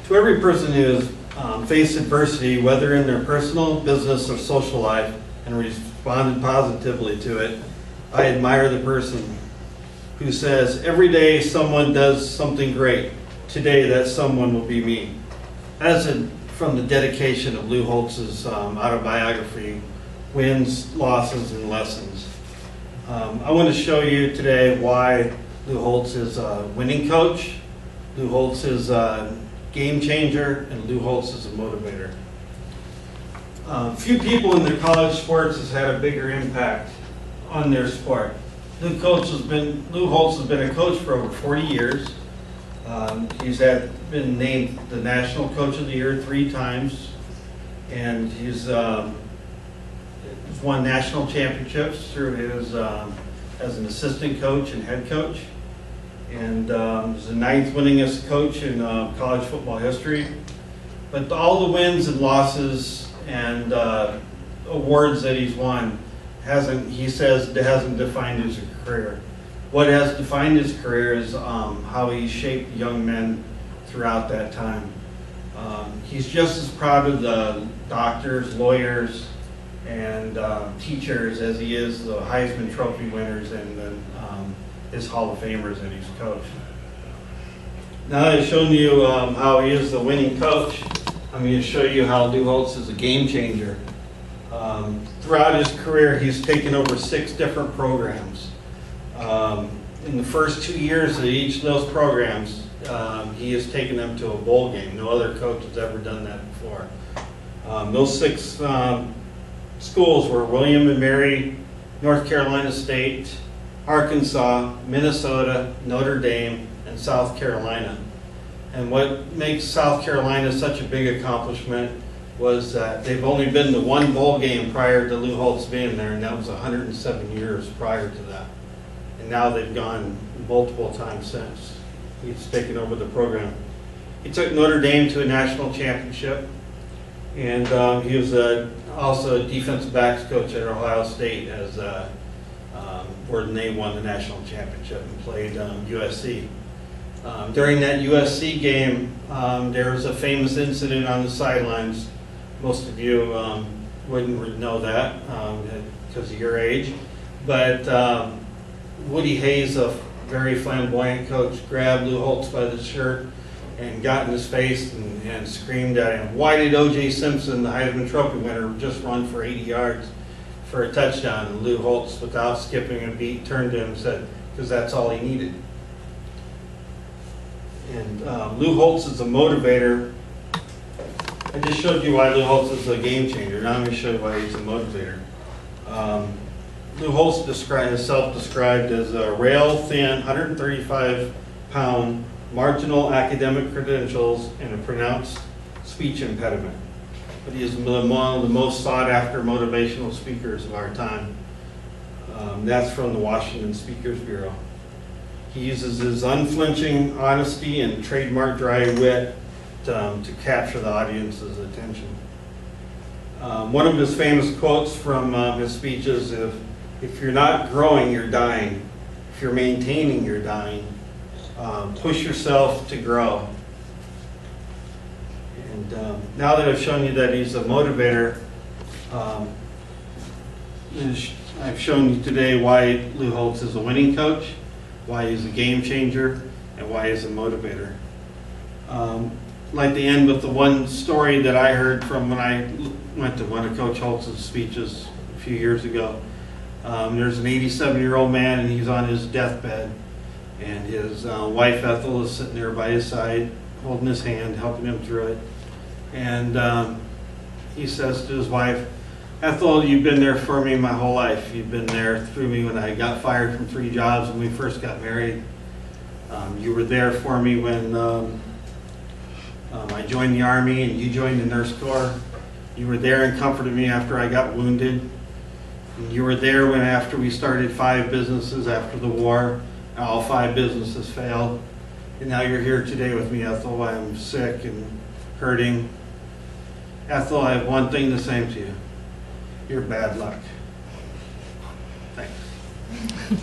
To every person who has faced adversity, whether in their personal, business, or social life, and responded positively to it, I admire the person who says, every day someone does something great. Today that someone will be me. As from the dedication of Lou Holtz's autobiography, Wins, Losses, and Lessons. I want to show you today why Lou Holtz is a winning coach, Lou Holtz is a game changer, and Lou Holtz is a motivator. Few people in their college sports has had a bigger impact on their sport. Lou Holtz has been a coach for over 40 years. He's been named the National Coach of the Year 3 times, and he's won national championships through his as an assistant coach and head coach, and he's the 9th winningest coach in college football history. But all the wins and losses and awards that he's won he says hasn't defined his career. What has defined his career is how he shaped young men throughout that time. He's just as proud of the doctors, lawyers, and teachers as he is the Heisman Trophy winners and his Hall of Famers that he's coached. Now that I've shown you how he is the winning coach, I'm going to show you how Lou Holtz is a game changer. Throughout his career, he's taken over 6 different programs. In the first 2 years of each of those programs, he has taken them to a bowl game. No other coach has ever done that before. Those 6 schools were William and Mary, North Carolina State, Arkansas, Minnesota, Notre Dame, and South Carolina. And what makes South Carolina such a big accomplishment was that they've only been to 1 bowl game prior to Lou Holtz being there, and that was 107 years prior to that. And now they've gone multiple times since he's taken over the program. He took Notre Dame to a national championship, and he was also a defensive backs coach at Ohio State where they won the national championship and played USC. During that USC game, there was a famous incident on the sidelines. Most of you wouldn't know that because of your age, but Woody Hayes, a very flamboyant coach, grabbed Lou Holtz by the shirt and got in his face and screamed at him, "Why did O.J. Simpson, the Heisman Trophy winner, just run for 80 yards for a touchdown?" And Lou Holtz, without skipping a beat, turned to him and said, "Because that's all he needed." And Lou Holtz is a motivator. I just showed you why Lou Holtz is a game changer. Now I'm going to show you why he's a motivator. Lou Holtz is self-described as a rail-thin, 135-pound, marginal academic credentials and a pronounced speech impediment. But he is one of the most sought-after motivational speakers of our time. That's from the Washington Speakers Bureau. He uses his unflinching honesty and trademark dry wit to capture the audience's attention. One of his famous quotes from his speeches is, "If you're not growing, you're dying. If you're maintaining, you're dying. Push yourself to grow." And now that I've shown you that he's a motivator, I've shown you today why Lou Holtz is a winning coach, why he's a game changer, and why he's a motivator. I'd like to end with the one story that I heard from when I went to one of Coach Holtz's speeches a few years ago. There's an 87-year-old man, and he's on his deathbed, and his wife Ethel is sitting there by his side, holding his hand, helping him through it. And he says to his wife, "Ethel, you've been there for me my whole life. You've been there through me when I got fired from 3 jobs when we first got married. You were there for me when I joined the Army and you joined the Nurse Corps. You were there and comforted me after I got wounded. And you were there when after we started 5 businesses after the war, all 5 businesses failed. And now you're here today with me, Ethel, while I'm sick and hurting. Ethel, I have one thing to say to you. You're bad luck." Thanks.